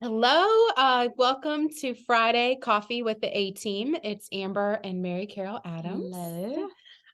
Hello, welcome to Friday Coffee with the A Team. It's Amber and Mary Carol Adams. Hello.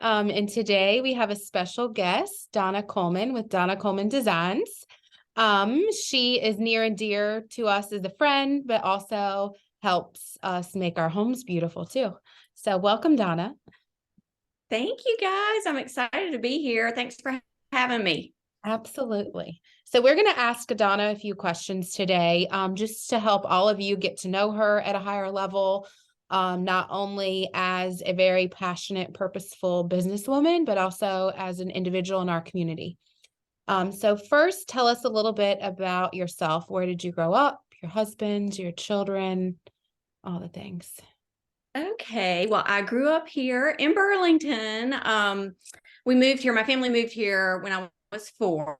And today we have a special guest, Donna Coleman with Donna Coleman Designs. She is near and dear to us as a friend, but also helps us make our homes beautiful too. So welcome, Donna. Thank you guys. I'm excited to be here. Thanks for having me. Absolutely. So we're going to ask Donna a few questions today, just to help all of you get to know her at a higher level, not only as a very passionate, purposeful businesswoman, but also as an individual in our community. So first, tell us a little bit about yourself. Where did you grow up? Your husband, your children, all the things. Okay. Well, I grew up here in Burlington. We moved here. My family moved here when I was four.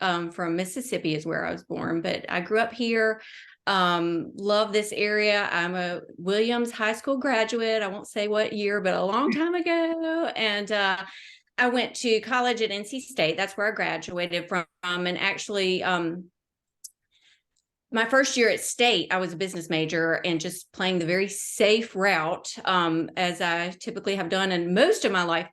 From Mississippi is where I was born, but I grew up here. Love this area. I'm a Williams High School graduate. I won't say what year, but a long time ago. And I went to college at NC State. That's where I graduated from. And actually, my first year at state, I was a business major and just playing the very safe route, as I typically have done in most of my life,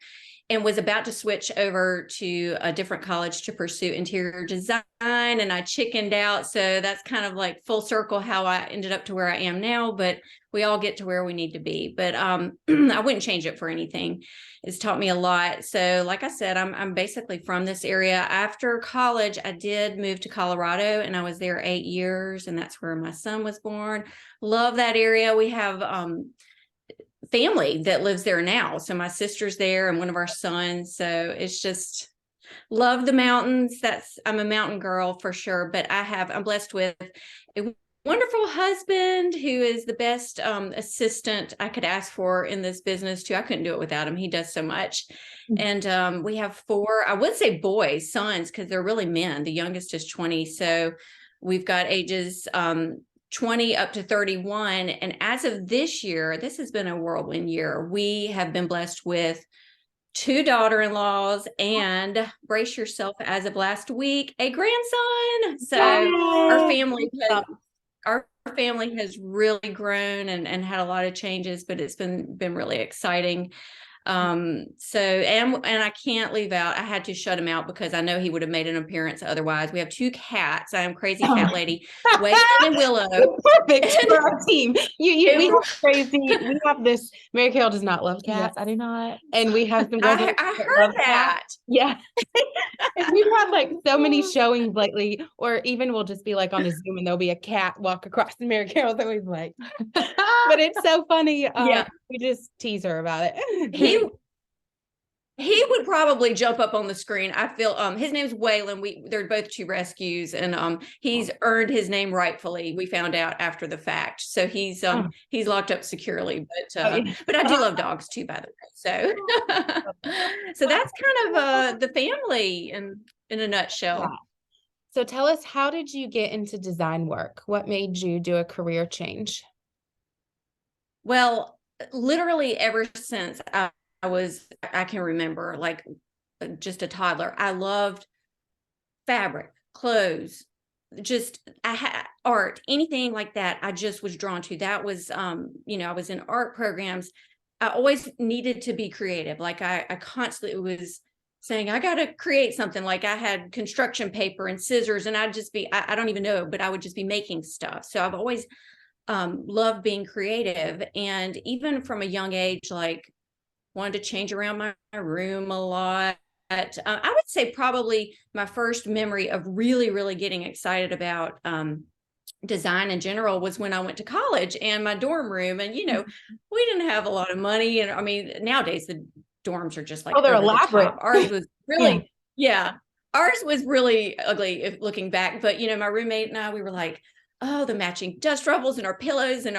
and was about to switch over to a different college to pursue interior design. And I chickened out. So that's kind of like full circle how I ended up to where I am now, but we all get to where we need to be. But I wouldn't change it for anything. It's taught me a lot. So like I said, I'm basically from this area. After college, I did move to Colorado and I was there 8 years, and that's where my son was born. Love that area. We have family that lives there now. So my sister's there and one of our sons. So it's just love the mountains. I'm a mountain girl for sure, but I'm blessed with a wonderful husband who is the best assistant I could ask for in this business too. I couldn't do it without him. He does so much. And we have four, I would say boys, sons, because they're really men. The youngest is 20. So we've got ages 20 up to 31. And as of this year, this has been a whirlwind year. We have been blessed with two daughter-in-laws and, brace yourself, as of last week, a grandson. So our family has really grown and had a lot of changes, but it's been really exciting. And I can't leave out, I had to shut him out because I know he would have made an appearance otherwise. We have two cats. I am crazy cat lady, Waylon and Willow. Perfect for our team. We have crazy. We have this. Mary Carol does not love cats. Yes, I do not. And we have some I residents that heard love that. cats. Yeah. And we've had like so many showings lately, or even we'll just be like on a Zoom and there'll be a cat walk across, and Mary Carol's always like, but it's so funny. Yeah. We just tease her about it. He would probably jump up on the screen. I feel his name's Waylon. They're both two rescues, and he's earned his name rightfully. We found out after the fact. So he's locked up securely, but I do love dogs too, by the way. So so that's kind of the family in a nutshell. Yeah. So tell us, how did you get into design work? What made you do a career change? Well, literally ever since I can remember, like just a toddler, I loved fabric, clothes, just I had art, anything like that. I just was drawn to. That was I was in art programs. I always needed to be creative. Like I constantly was saying, I got to create something. Like I had construction paper and scissors, and I'd just be, I don't even know, but I would just be making stuff. So I've always loved being creative. And even from a young age, like wanted to change around my room a lot. I would say probably my first memory of really, really getting excited about design in general was when I went to college, and my dorm room. And, we didn't have a lot of money. And I mean, nowadays the dorms are just like, they're over elaborate. the top. Ours was really, yeah, ours was really ugly if looking back. But, my roommate and I, we were like, oh, the matching dust ruffles and our pillows and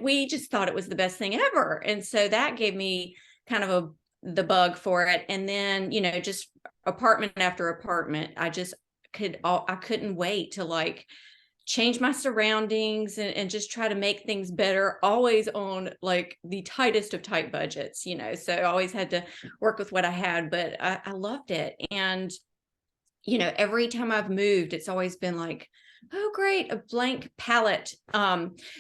we just thought it was the best thing ever. And so that gave me kind of the bug for it. And then, just apartment after apartment, I couldn't wait to like change my surroundings and just try to make things better, always on like the tightest of tight budgets, so I always had to work with what I had, but I loved it. And, every time I've moved, it's always been like Oh, great. A blank palette.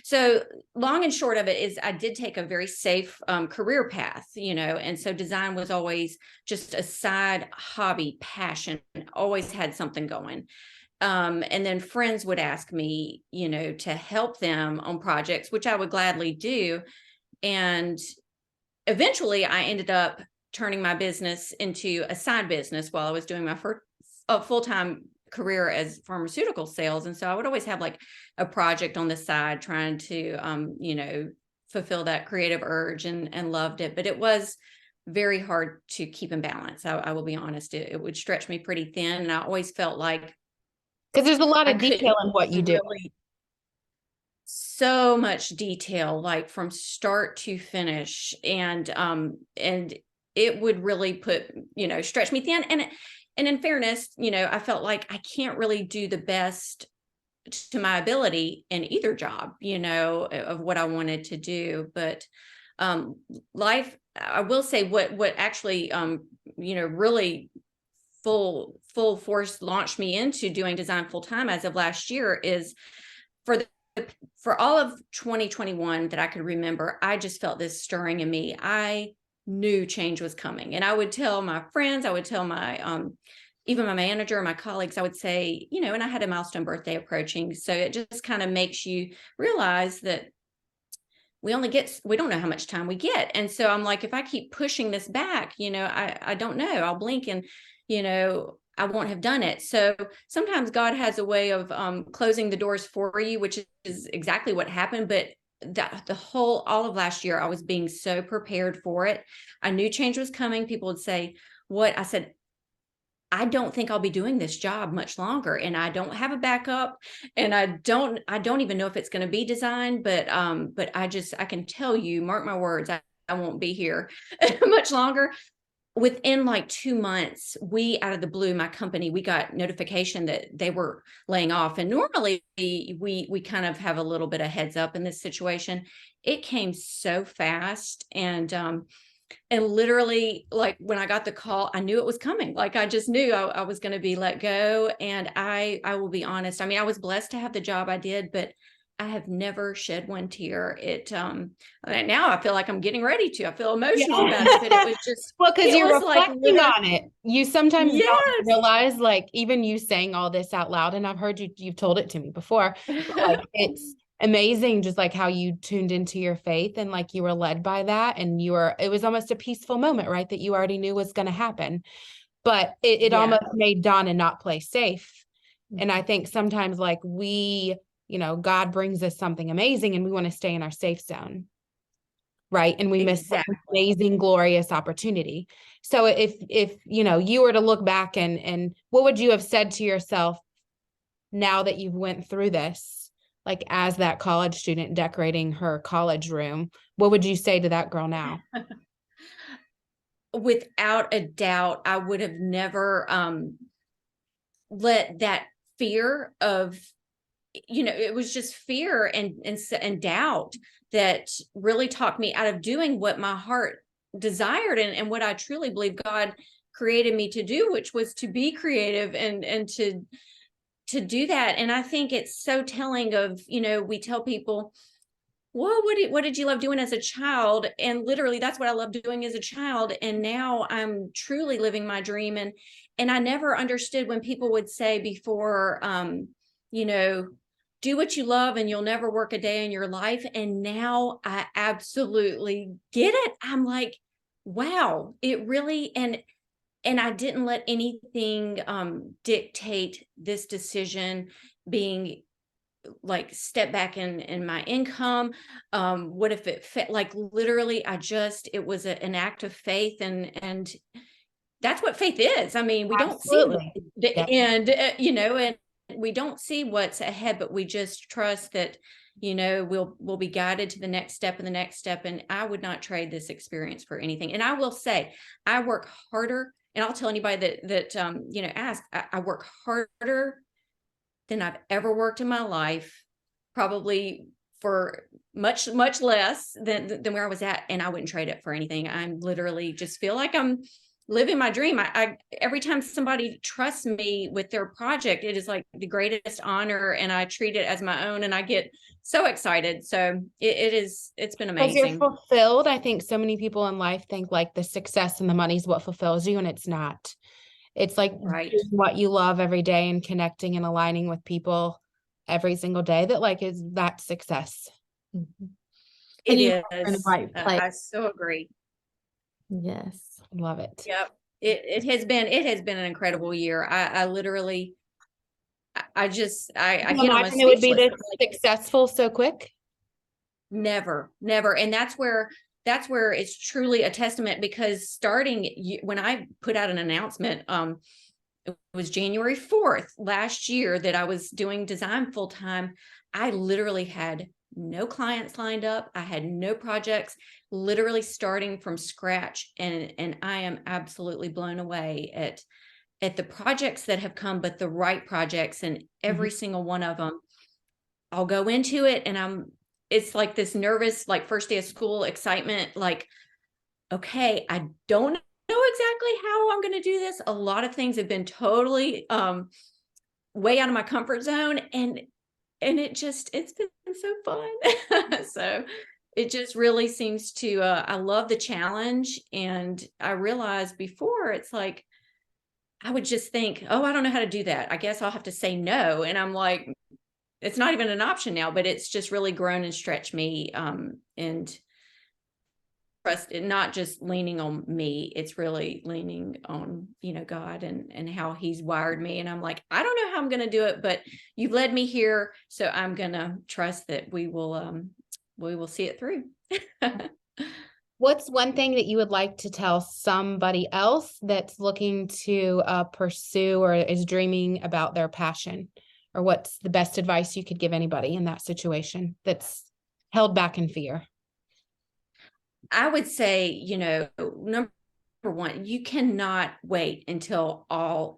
So long and short of it is I did take a very safe career path, and so design was always just a side hobby, passion, always had something going. And then friends would ask me, to help them on projects, which I would gladly do. And eventually I ended up turning my business into a side business while I was doing my first full-time career as pharmaceutical sales. And so I would always have like a project on the side trying to, fulfill that creative urge, and loved it. But it was very hard to keep in balance. I will be honest. It would stretch me pretty thin. And I always felt like Because there's a lot I of detail couldn't in what you do. really, so much detail, like from start to finish. And it would really stretch me thin. And in fairness, I felt like I can't really do the best to my ability in either job, of what I wanted to do. But life, I will say, what actually really full force launched me into doing design full time as of last year is for the for all of 2021 that I could remember, I just felt this stirring in me. I knew change was coming, and I would tell my friends, I would tell my even my manager, my colleagues, I would say, and I had a milestone birthday approaching, so it just kind of makes you realize that we don't know how much time we get. And so I'm like, if I keep pushing this back, I don't know, I'll blink and, I won't have done it. So sometimes God has a way of closing the doors for you, which is exactly what happened. But all of last year, I was being so prepared for it. I knew change was coming. People would say, what? I said, I don't think I'll be doing this job much longer, and I don't have a backup, and I don't even know if it's going to be designed, but I can tell you, mark my words, I won't be here much longer. Within like 2 months, we, out of the blue, my company, we got notification that they were laying off. And normally we kind of have a little bit of heads up in this situation. It came so fast. And literally, like, when I got the call, I knew it was coming. Like, I just knew I was going to be let go. And I will be honest. I mean, I was blessed to have the job I did, but I have never shed one tear. Now I feel like I'm getting ready to. I feel emotional about it, but it was just, Well, because it you're was like reflecting literally, on it. You sometimes don't yes. realize, like, even you saying all this out loud, and I've heard you've told it to me before, but, like, it's amazing just like how you tuned into your faith, and like you were led by that, and it was almost a peaceful moment, right? That you already knew was going to happen. But it Yeah. almost made Donna not play safe. And I think sometimes, like, God brings us something amazing and we want to stay in our safe zone. Right. And we miss an Exactly. amazing, glorious opportunity. So if you were to look back, and what would you have said to yourself now that you've went through this, like as that college student decorating her college room, what would you say to that girl now? Without a doubt, I would have never let that fear of, it was just fear and doubt that really talked me out of doing what my heart desired, and what I truly believe God created me to do, which was to be creative, and to do that. And I think it's so telling of, we tell people, well, what did you love doing as a child? And literally, that's what I loved doing as a child. And now I'm truly living my dream. And I never understood when people would say before, do what you love and you'll never work a day in your life. And now I absolutely get it. I'm like, wow, it really, and I didn't let anything dictate this decision, being like step back in my income. What if it fit? Like, literally, it was an act of faith, and that's what faith is. I mean, we don't see Absolutely. the Yep. end, and we don't see what's ahead, but we just trust that, we'll be guided to the next step and the next step. And I would not trade this experience for anything. And I will say, I work harder, and I'll tell anybody that ask, I work harder than I've ever worked in my life, probably for much, much less than where I was at. And I wouldn't trade it for anything. I'm literally just feel like I'm living my dream. I every time somebody trusts me with their project, it is like the greatest honor, and I treat it as my own, and I get so excited. So it's been Because you're amazing. fulfilled. I think so many people in life think like the success and the money is what fulfills you, and it's not. It's like Right. doing what you love every day and connecting and aligning with people every single day that like is that success. Mhm. And you know It you're in the is. right place. I so agree. Yes. Love it. Yep. It has been an incredible year. I literally I Can you get almost imagine it would be speechless. this successful so quick? Never, never. And that's where it's truly a testament, because when I put out an announcement, it was January 4th last year that I was doing design full time. I literally had no clients lined up. I had no projects, literally starting from scratch. And I am absolutely blown away at the projects that have come, but the right projects, and Mhm. every single one of them. I'll go into it and it's like this nervous, like first day of school excitement, like, okay, I don't know exactly how I'm going to do this. A lot of things have been totally way out of my comfort zone, and it's been so fun. So it just really seems to I love the challenge, and I realized before it's like I would just think, "Oh, I don't know how to do that. I guess I'll have to say no." And I'm like, it's not even an option now, but it's just really grown and stretched me, and trust it, not just leaning on me, it's really leaning on, God, and how he's wired me. And I'm like, I don't know how I'm going to do it, but you've led me here, so I'm going to trust that we will see it through. What's one thing that you would like to tell somebody else that's looking to pursue or is dreaming about their passion? Or what's the best advice you could give anybody in that situation that's held back in fear? I would say, number one, you cannot wait until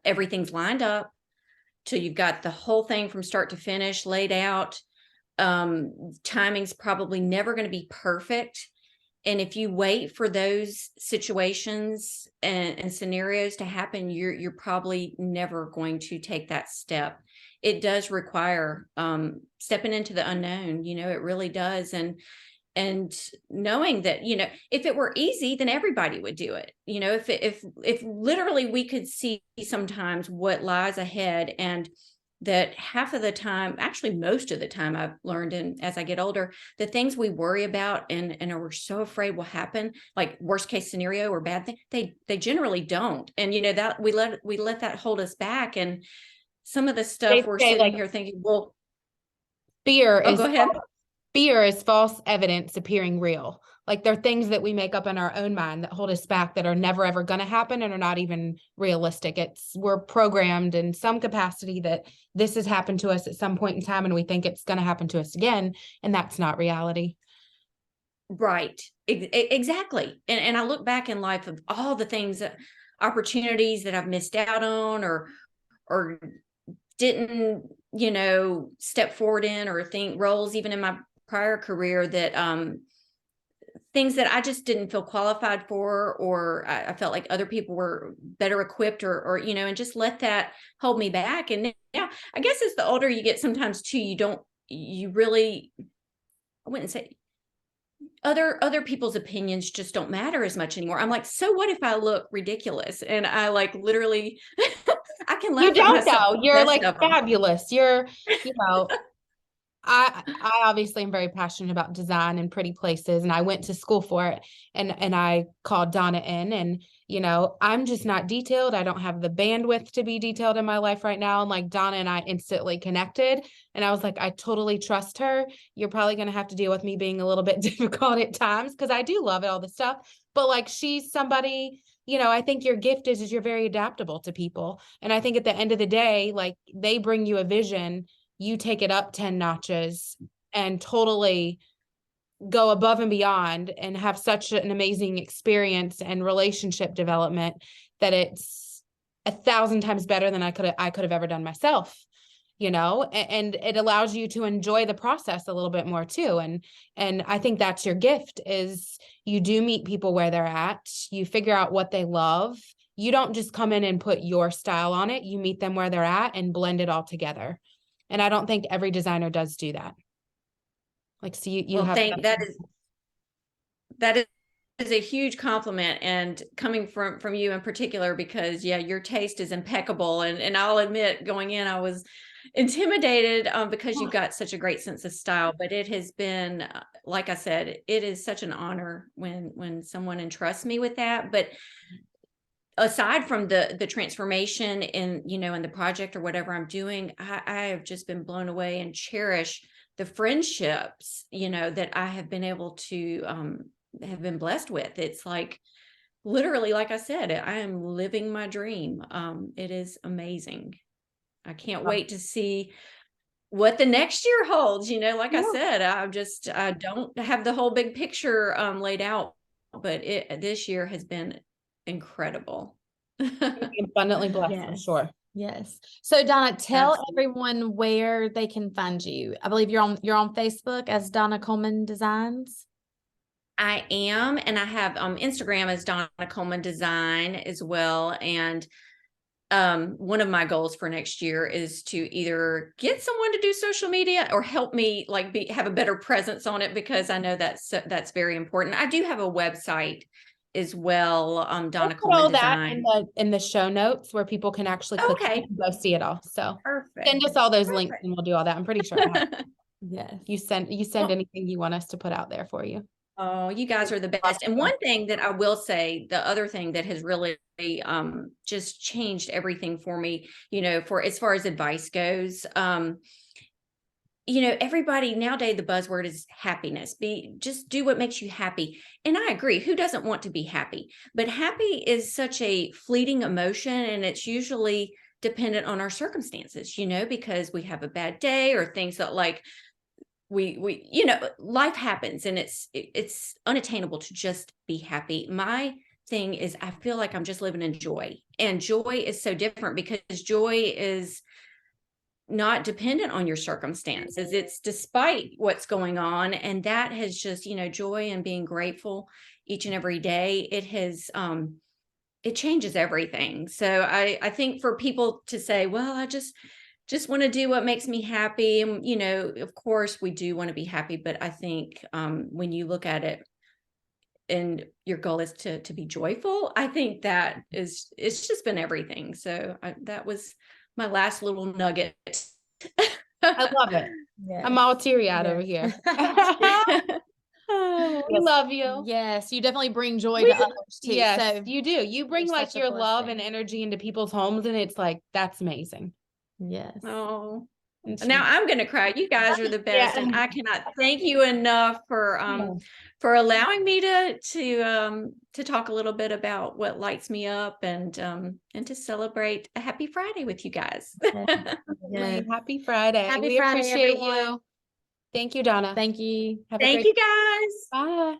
everything's lined up, till you've got the whole thing from start to finish laid out. Timing's probably never going to be perfect. And if you wait for those situations and scenarios to happen, you're probably never going to take that step. It does require stepping into the unknown, it really does. And knowing that, if it were easy, then everybody would do it. If literally we could see sometimes what lies ahead, and that half of the time, actually most of the time, I've learned, and as I get older, the things we worry about and are so afraid will happen, like worst case scenario or bad thing, they generally don't. And that we let that hold us back. And some of the They stuff we're say sitting like here thinking, well, fear oh, go is ahead. fear is false evidence appearing real. Like there are things that we make up in our own mind that hold us back that are never ever going to happen and are not even realistic. We're programmed in some capacity that this has happened to us at some point in time and we think it's going to happen to us again, and that's not reality. Right. Exactly. And I look back in life of all the opportunities that I've missed out on, or didn't, step forward in, or think roles even in my prior career, that things that I just didn't feel qualified for, or I felt like other people were better equipped, or and just let that hold me back. And now I guess as the older you get, sometimes too, you really, I wouldn't say, other people's opinions just don't matter as much anymore. I'm like, so what if I look ridiculous? And I like literally I can You laugh at don't myself know. at the You're best like of them. fabulous. you know, I obviously am very passionate about design and pretty places, and I went to school for it, and I called Donna in, and I'm just not detailed. I don't have the bandwidth to be detailed in my life right now. And like Donna and I instantly connected, and I was like, I totally trust her. You're probably gonna have to deal with me being a little bit difficult at times because I do love it, all the stuff. But like she's somebody, I think your gift is you're very adaptable to people. And I think at the end of the day, like they bring you a vision, you take it up 10 notches and totally go above and beyond and have such an amazing experience and relationship development that it's 1,000 times better than I could have ever done myself. And it allows you to enjoy the process a little bit more too. And I think that's your gift is you do meet people where they're at, you figure out what they love, you don't just come in and put your style on it. You meet them where they're at and blend it all together. And I don't think every designer does do that. Like, so you Well, have that is a huge compliment, and coming from you in particular, because yeah, your taste is impeccable. And I'll admit, going in, I was intimidated because you've got such a great sense of style, but it has been, like I said, it is such an honor when someone entrusts me with that. But aside from the transformation in, in the project or whatever I'm doing, I have just been blown away and cherish the friendships, that I have been able to have been blessed with. It's like, literally, like I said, I am living my dream. It is amazing. I can't wait to see what the next year holds. Like I said, I don't have the whole big picture laid out, but this year has been incredible. abundantly blessed, for sure. Yes. So Donna, tell Absolutely. everyone where they can find you. I believe you're on Facebook as Donna Coleman Designs. I am, and I have Instagram as Donna Coleman Design as well. And one of my goals for next year is to either get someone to do social media or help me have a better presence on it, because I know that's very important. I do have a website as well, Donna Put all Coleman that Design. in the show notes where people can actually click Okay. and go see it all. So Perfect. send us all those links and we'll do all that. I'm pretty sure Yes. you send anything you want us to put out there for you. Oh, you guys are the best. And one thing that I will say, the other thing that has really just changed everything for me, for as far as advice goes, everybody nowadays, the buzzword is happiness. Just do what makes you happy. And I agree. Who doesn't want to be happy? But happy is such a fleeting emotion, and it's usually dependent on our circumstances, because we have a bad day or things that we life happens, and it's unattainable to just be happy. My thing is, I feel like I'm just living in joy, and joy is so different because joy is not dependent on your circumstances. It's despite what's going on. And that has just, joy and being grateful each and every day. It has, it changes everything. So I think for people to say, well, I just want to do what makes me happy. And, of course we do want to be happy, but I think, when you look at it and your goal is to be joyful, I think it's just been everything. So that was my last little nugget. I love it. Yes. I'm all teary-eyed over here. Oh, we love you. Yes, you definitely bring joy to others too. Yes, So you do. You bring you're like such a your love and blessing. energy into people's homes, and it's like, that's amazing. Yes. Oh, And now I'm going to cry. You guys are the best. Yeah. And I cannot thank you enough for allowing me to talk a little bit about what lights me up, and to celebrate a happy Friday with you guys. Yes. Happy Friday. Happy We Friday, appreciate everyone. you. Thank you, Donna. Thank you. Have a Thank great you guys. Bye.